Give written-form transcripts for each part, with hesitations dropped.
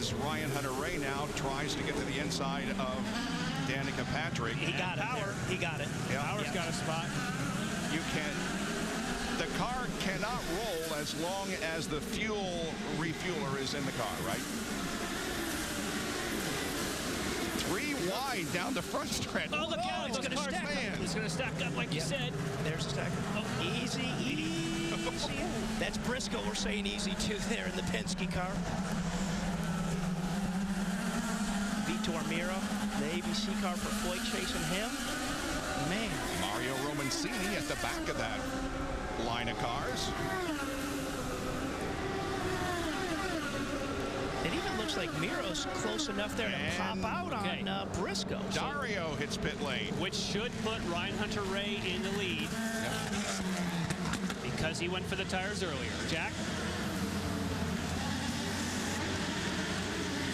as Ryan Hunter-Reay now tries to get to the inside of Danica Patrick. He got it. He got it. Yeah. Power's got a spot. You can. The car cannot roll as long as the fuel refueler is in the car, right? 3 wide down the front stretch. Oh, look out. It's going to stack up. It's going to stack up like you said. There's a stack. Oh, easy, easy. That's Briscoe. We're saying easy, too, there in the Penske car. Vitor Mira, the ABC car for Floyd chasing him. Man. Mario Romancini at the back of that line of cars. It even looks like Miro's close enough there to pop out on Briscoe. Dario hits pit lane. Which should put Ryan Hunter-Reay in the lead. Because he went for the tires earlier. Jack?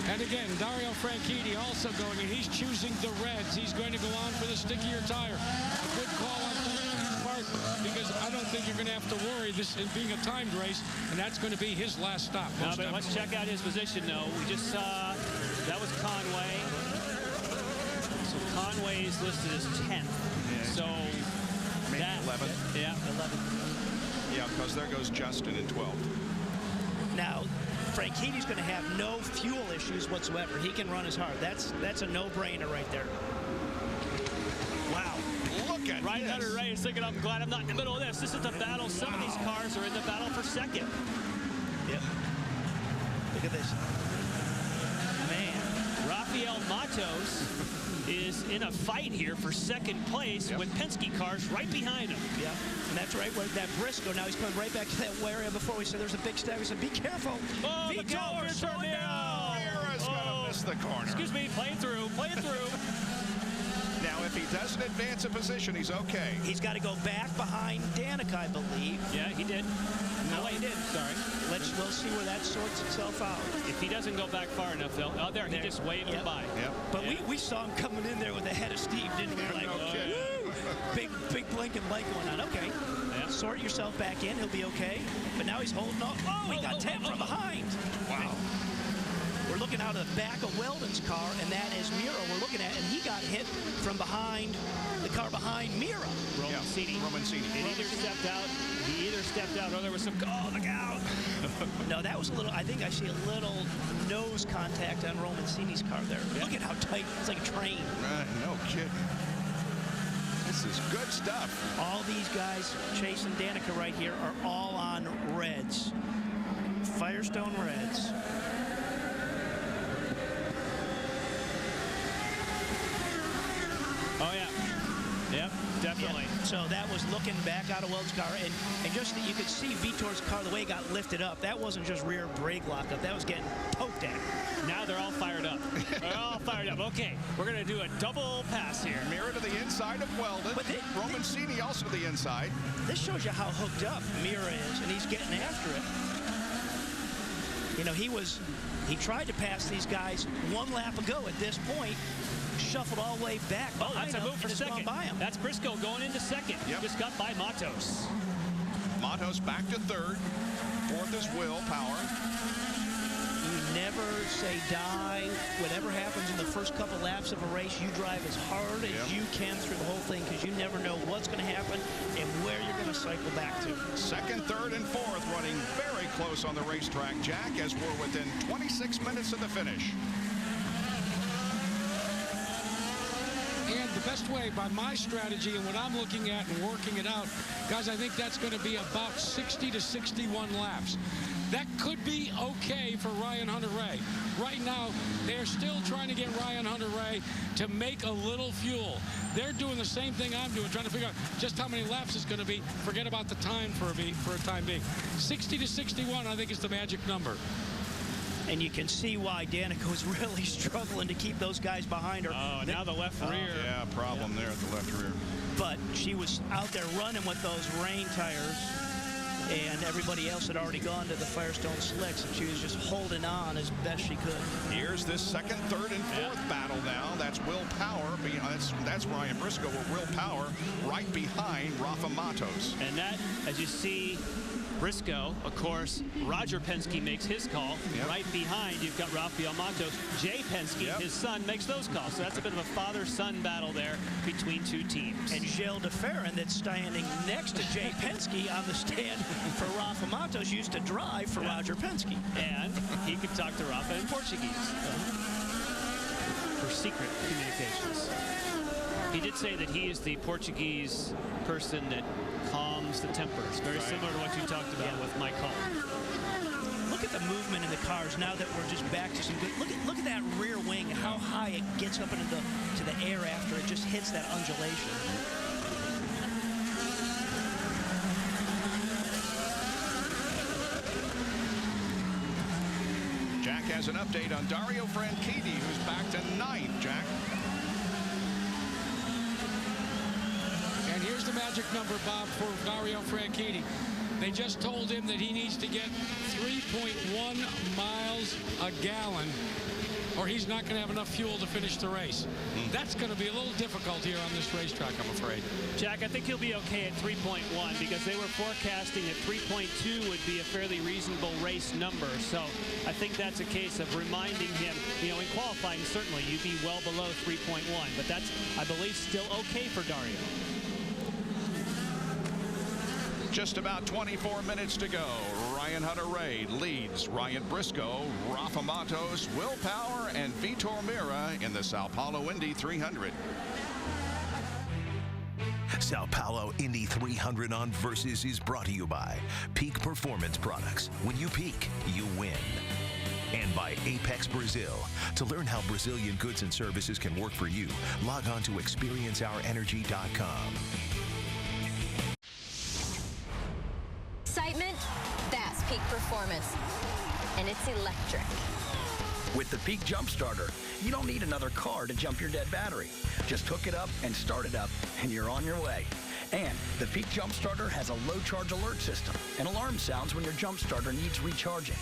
And again, Dario Franchitti also going, and he's choosing the reds. He's going to go on for the stickier tire. A good call on his part, because I don't think you're going to have to worry this in being a timed race, and that's going to be his last stop. No, but let's check out his position, though. We just saw that was Conway. So Conway is listed as 10th. Yeah, so maybe 11th. Yeah, 11th. Yeah, because there goes Justin in 12th. Now, Franchitti's going to have no fuel issues whatsoever. He can run as hard. That's a no-brainer right there. Wow. Look at Ryan Hunter-Reay is thinking, I'm glad I'm not in the middle of this. This is the battle. Some of these cars are in the battle for second. Yep. Look at this. Man. Rafael Matos is in a fight here for second place with Penske cars right behind him. Yeah, and that's right where that Briscoe. Now he's coming right back to that area before we said there's a big stack. We said, be careful. Oh, Vitor, slow it down. Mira's gonna miss the corner. Excuse me, playing through. Now, if he doesn't advance a position, he's okay. He's got to go back behind Danica, I believe. Yeah, he did. No, he didn't. Sorry. We'll see where that sorts itself out. If he doesn't go back far enough, they'll. Oh, there. He just waved him by. Yep. But we saw him coming in there with the head of steam, didn't we? Like, woo! Big blinking light going on. Okay. Yeah. Sort yourself back in. He'll be okay. But now he's holding on. Oh, he got 10 from behind. Wow. We're looking out of the back of Weldon's car, and that is Mira we're looking at, and he got hit from behind, the car behind Mira. Romancini. Romancini. He either stepped out or there was some, oh, look out. No, that was a little, I think I see a little nose contact on Romancini's car there. Yeah. Look at how tight, it's like a train. No kidding. This is good stuff. All these guys chasing Danica right here are all on reds. Firestone reds. Oh, yeah. Yep, definitely. Yeah. So that was looking back out of Weld's car, and just that you could see Vitor's car, the way it got lifted up, that wasn't just rear brake lockup, that was getting poked at. Now they're all fired up. They're all fired up. Okay, we're going to do a double pass here. Mirror to the inside of Weldon. But Romancini also to the inside. This shows you how hooked up Mira is, and he's getting after it. You know, he tried to pass these guys one lap ago at this point, shuffled all the way back. Oh, that's a move for second. By him. That's Briscoe going into second. Yep. Just got by Matos. Matos back to third. Fourth is Will Power. You never say die. Whatever happens in the first couple laps of a race, you drive as hard as you can through the whole thing, because you never know what's going to happen and where you're going to cycle back to. Second, third, and fourth running very close on the racetrack, Jack, as we're within 26 minutes of the finish. And the best way, by my strategy and what I'm looking at and working it out, guys, I think that's going to be about 60 to 61 laps. That could be okay for Ryan Hunter-Reay. Right now, they're still trying to get Ryan Hunter-Reay to make a little fuel. They're doing the same thing I'm doing, trying to figure out just how many laps it's going to be. Forget about the time for a time being. 60 to 61, I think, is the magic number. And you can see why Danica was really struggling to keep those guys behind her. Oh, and now the left rear. Yeah, problem there at the left rear. But she was out there running with those rain tires, and everybody else had already gone to the Firestone Slicks, and she was just holding on as best she could. Here's this second, third, and fourth battle now. That's Will Power. That's Ryan Briscoe with Will Power right behind Rafa Matos. And that, as you see, Briscoe, of course, Roger Penske makes his call. Yep. Right behind, you've got Rafael Matos. Jay Penske, Yep. his son, makes those calls. So that's a bit of a father-son battle there between two teams. And Gilles de Ferran, that's standing next to Jay Penske on the stand for Rafa Matos, used to drive for Roger Penske. And he could talk to Rafa in Portuguese for secret communications. He did say that he is the Portuguese person that calms the tempers. Very similar to what you talked about with Mike Hall. Look at the movement in the cars now that we're just back to some good. Look at that rear wing, how high it gets up into the air after it just hits that undulation. Jack has an update on Dario Franchitti, who's back to 9th. Jack. And here's the magic number, Bob, for Dario Franchitti. They just told him that he needs to get 3.1 miles a gallon, or he's not going to have enough fuel to finish the race. That's going to be a little difficult here on this racetrack, I'm afraid. Jack, I think he'll be okay at 3.1 because they were forecasting that 3.2 would be a fairly reasonable race number. So I think that's a case of reminding him, you know, in qualifying, certainly you'd be well below 3.1, but that's, I believe, still okay for Dario. Just about 24 minutes to go. Ryan Hunter-Reay leads Ryan Briscoe, Rafa Matos, Will Power, and Vitor Meira in the Sao Paulo Indy 300. Sao Paulo Indy 300 on Versus is brought to you by Peak Performance Products. When you peak, you win. And by Apex Brazil. To learn how Brazilian goods and services can work for you, log on to experienceourenergy.com. Excitement, that's peak performance. And it's electric. With the Peak Jump Starter, you don't need another car to jump your dead battery. Just hook it up and start it up, and you're on your way. And the Peak Jump Starter has a low charge alert system. An alarm sounds when your jump starter needs recharging.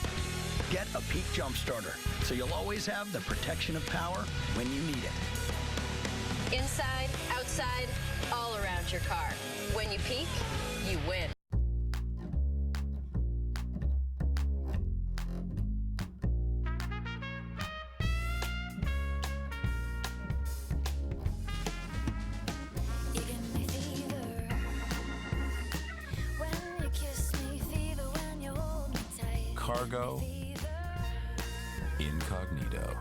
Get a Peak Jump Starter, so you'll always have the protection of power when you need it. Inside, outside, all around your car. When you peak, you win. Cargo Incognito.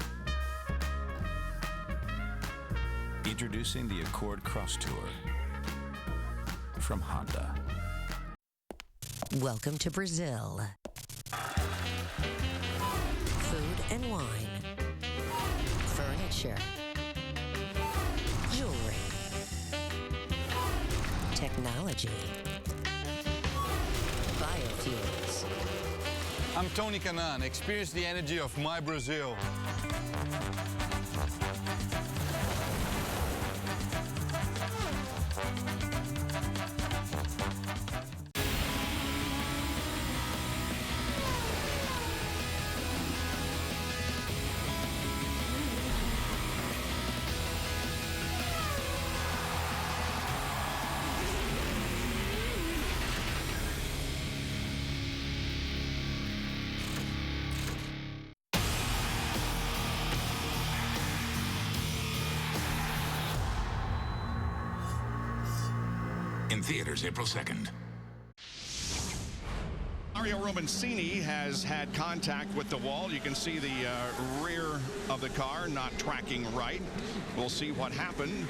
Introducing the Accord Cross Tour from Honda. Welcome to Brazil. Food and wine. Furniture. Jewelry. Technology. Biofuels. I'm Tony Canan. Experience the energy of my Brazil. In theaters April 2nd. Mario Romancini has had contact with the wall. You can see the rear of the car not tracking right. We'll see what happened.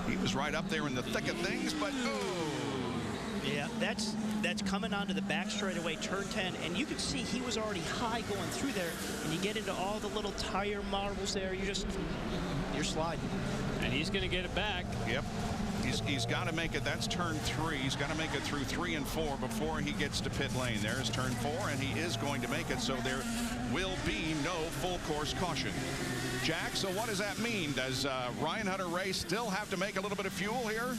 He was right up there in the thick of things, but Yeah, that's coming onto the back straightaway, turn 10, and you can see he was already high going through there, and you get into all the little tire marbles there, you're sliding. And he's going to get it back. Yep. He's got to make it. That's turn 3. He's got to make it through 3 and 4 before he gets to pit lane. There's turn 4, and he is going to make it, so there will be no full course caution. Jack, so what does that mean? Does Ryan Hunter-Reay still have to make a little bit of fuel here?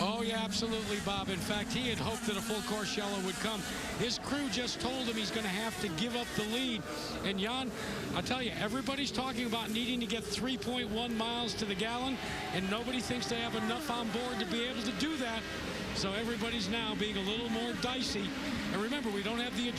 Oh, yeah, absolutely, Bob. In fact, he had hoped that a full course yellow would come. His crew just told him he's going to have to give up the lead. And, Jan, I'll tell you, everybody's talking about needing to get 3.1 miles to the gallon, and nobody thinks they have enough on board to be able to do that. So everybody's now being a little more dicey. And remember, we don't have the